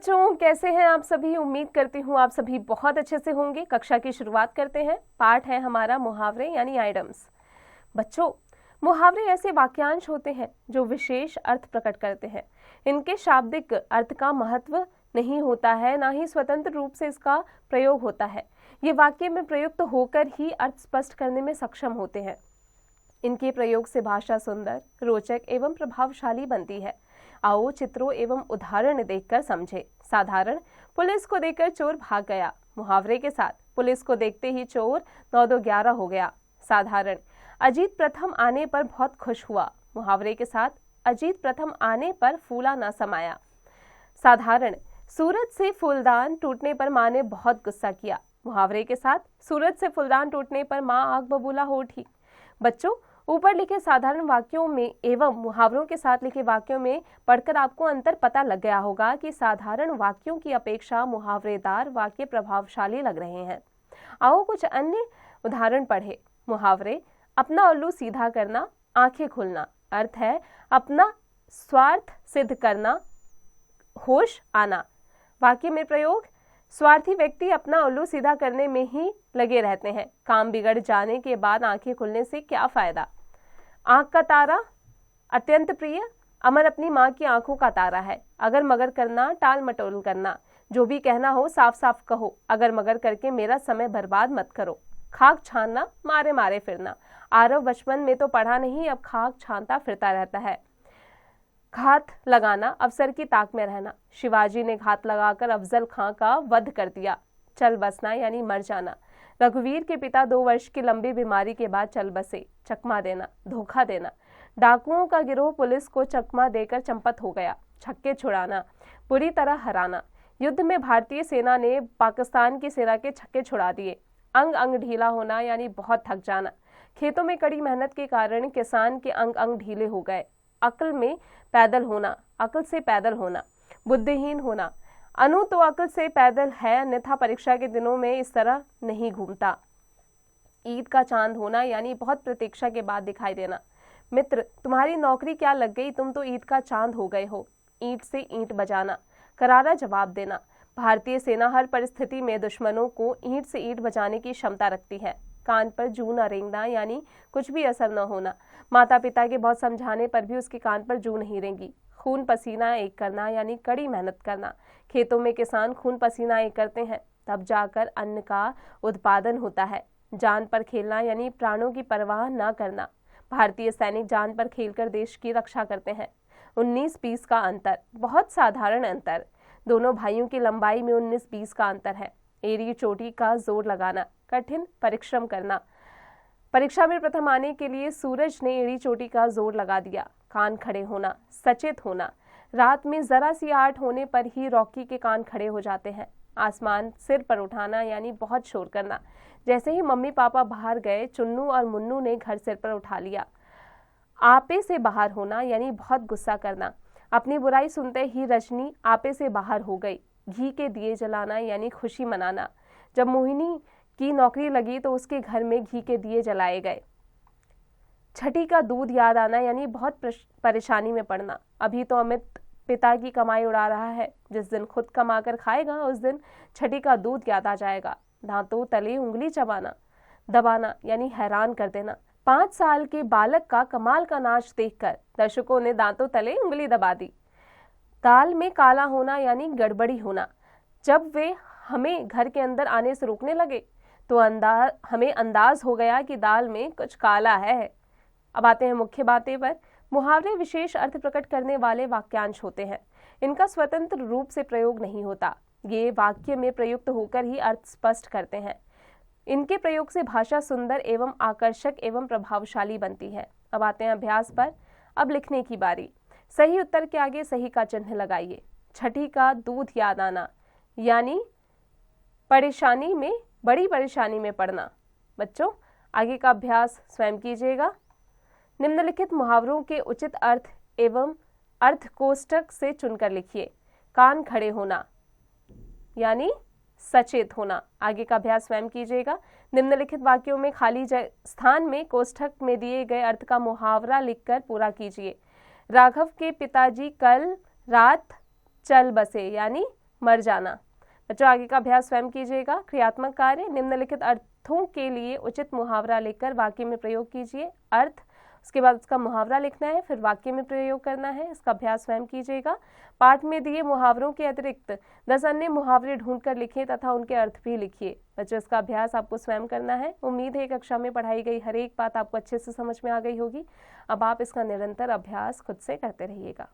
बच्चों, कैसे हैं आप सभी। उम्मीद करती हूँ आप सभी बहुत अच्छे से होंगे। कक्षा की शुरुआत करते हैं। पाठ है हमारा मुहावरे यानी आइडम्स। बच्चों, मुहावरे ऐसे वाक्यांश होते हैं जो विशेष अर्थ प्रकट करते हैं। इनके शाब्दिक अर्थ का महत्व नहीं होता है, ना ही स्वतंत्र रूप से इसका प्रयोग होता है। ये वाक्य में प्रयुक्त होकर ही अर्थ स्पष्ट करने में सक्षम होते हैं। इनके प्रयोग से भाषा सुंदर, रोचक एवं प्रभावशाली बनती है। आओ चित्रों एवं उदाहरण देखकर समझे। साधारण, पुलिस को देखकर चोर भाग गया। मुहावरे के साथ, पुलिस को देखते ही चोर 9-2-11 हो गया। साधारण, अजीत प्रथम आने पर बहुत खुश हुआ। मुहावरे के साथ, अजीत प्रथम आने पर फूला ना समाया। साधारण, सूरज से फूलदान टूटने पर माँ ने बहुत गुस्सा किया। मुहावरे के साथ, सूरज से फूलदान टूटने पर माँ आग बबूला हो उठी। बच्चों, ऊपर लिखे साधारण वाक्यों में एवं मुहावरों के साथ लिखे वाक्यों में पढ़कर आपको अंतर पता लग गया होगा कि साधारण वाक्यों की अपेक्षा मुहावरेदार वाक्य प्रभावशाली लग रहे हैं। आओ कुछ अन्य उदाहरण पढ़े। मुहावरे, अपना उल्लू सीधा करना, आंखें खुलना। अर्थ है अपना स्वार्थ सिद्ध करना, होश आना। वाक्य में प्रयोग, स्वार्थी व्यक्ति अपना उल्लू सीधा करने में ही लगे रहते हैं। काम बिगड़ जाने के बाद आंखें खुलने से क्या फायदा। आंख का तारा, अत्यंत प्रिय। अमर अपनी माँ की आंखों का तारा है। अगर मगर करना, टाल मटोल करना। जो भी कहना हो साफ साफ कहो। अगर मगर करके मेरा समय बर्बाद मत करो। खाक छानना, मारे मारे फिरना। आरव बचपन में तो पढ़ा नहीं, अब खाक छानता फिरता रहता है। घात लगाना, अफसर की ताक में रहना। शिवाजी ने घात लगाकर अफजल खां का वध कर दिया। चल बसना यानी मर जाना। रघुवीर के पिता 2 वर्ष की लंबी बीमारी के बाद चल बसे। चकमा देना, धोखा देना। डाकुओं का गिरोह पुलिस को चकमा देकर चंपत हो गया। छक्के छुड़ाना, बुरी तरह हराना। युद्ध में भारतीय सेना ने पाकिस्तान की सेना के छक्के छुड़ा दिए। अंग अंग ढीला होना यानी बहुत थक जाना। खेतों में कड़ी मेहनत के कारण किसान के अंग अंग ढीले हो गए। अक्ल में पैदल होना, अक्ल से पैदल होना। बुद्धिहीन होना, अनु तो अक्ल से पैदल है, अन्यथा परीक्षा के दिनों में इस तरह नहीं घूमता। ईद का चांद होना यानी बहुत प्रतीक्षा के बाद दिखाई देना। मित्र, तुम्हारी नौकरी क्या लग गई, तुम तो ईद का चांद हो गए हो। ईंट से ईंट बजाना, करारा जवाब देना। भारतीय सेना हर परिस्थिति में दुश्मनों को ईंट से ईंट बजाने की क्षमता रखती है। कान पर जूं न रेंगना यानी कुछ भी असर न होना। माता पिता के बहुत समझाने पर भी उसके कान पर जूं नहीं रेंगी। खून पसीना एक करना यानी कड़ी मेहनत करना। खेतों में किसान खून पसीना एक करते हैं, तब जाकर अन्न का उत्पादन होता है। जान पर खेलना यानी प्राणों की परवाह न करना। भारतीय सैनिक जान पर खेलकर देश की रक्षा करते हैं। 19-20 का अंतर, बहुत साधारण अंतर। दोनों भाइयों की लंबाई में 19-20 का अंतर है। एड़ी चोटी का जोर लगाना, कठिन परिश्रम करना। परीक्षा में प्रथम आने के लिए सूरज ने एड़ी चोटी का जोर लगा दिया। कान खड़े होना, सचेत होना। रात में जरा सी आहट होने पर ही रॉकी के कान खड़े हो जाते हैं। आसमान सिर पर उठाना यानी बहुत शोर करना। जैसे ही मम्मी पापा बाहर गए, चुन्नू और मुन्नू ने घर सिर पर उठा लिया। आपे से बाहर होना यानी बहुत गुस्सा करना। अपनी बुराई सुनते ही रजनी आपे से बाहर हो गई। घी के दिए जलाना यानी खुशी मनाना। जब मोहिनी की नौकरी लगी तो उसके घर में घी के दिए जलाए गए। छठी का दूध याद आना यानी बहुत परेशानी में पड़ना। अभी तो अमित पिता की कमाई उड़ा रहा है, जिस दिन खुद कमा कर खाएगा उस दिन छठी का दूध याद आ जाएगा। दांतों तले उंगली चबाना, दबाना यानी हैरान कर देना। 5 साल के बालक का कमाल का नाच देखकर दर्शकों ने दांतों तले उंगली दबा दी। दाल में काला होना यानी गड़बड़ी होना। जब वे हमें घर के अंदर आने से रोकने लगे तो हमें अंदाज हो गया कि दाल में कुछ काला है। अब आते हैं मुख्य बातें पर। मुहावरे विशेष अर्थ प्रकट करने वाले वाक्यांश होते हैं। इनका स्वतंत्र रूप से प्रयोग नहीं होता। ये वाक्य में प्रयुक्त होकर ही अर्थ स्पष्ट करते हैं। इनके प्रयोग से भाषा सुंदर एवं आकर्षक एवं प्रभावशाली बनती है। अब आते हैं अभ्यास पर। अब लिखने की बारी। सही उत्तर के आगे सही का चिन्ह लगाइए। छठी का दूध याद आना यानी बड़ी परेशानी में पड़ना। बच्चों, आगे का अभ्यास स्वयं कीजिएगा। निम्नलिखित मुहावरों के उचित अर्थ एवं अर्थ कोष्ठक से चुनकर लिखिए। कान खड़े होना यानी सचेत होना। आगे का अभ्यास स्वयं कीजिएगा। निम्नलिखित वाक्यों में खाली स्थान में कोष्ठक में दिए गए अर्थ का मुहावरा लिखकर पूरा कीजिए। राघव के पिताजी कल रात चल बसे यानी मर जाना। बच्चों आगे का अभ्यास स्वयं कीजिएगा। क्रियात्मक कार्य, निम्नलिखित अर्थों के लिए उचित मुहावरा लिखकर वाक्य में प्रयोग कीजिए। अर्थ, उसके बाद उसका मुहावरा लिखना है, फिर वाक्य में प्रयोग करना है। इसका अभ्यास स्वयं कीजिएगा। पाठ में दिए मुहावरों के अतिरिक्त 10 अन्य मुहावरे ढूंढकर लिखिए तथा उनके अर्थ भी लिखिए। बच्चों इसका अभ्यास आपको स्वयं करना है। उम्मीद है कक्षा में पढ़ाई गई हर एक बात आपको अच्छे से समझ में आ गई होगी। अब आप इसका निरंतर अभ्यास खुद से करते रहिएगा।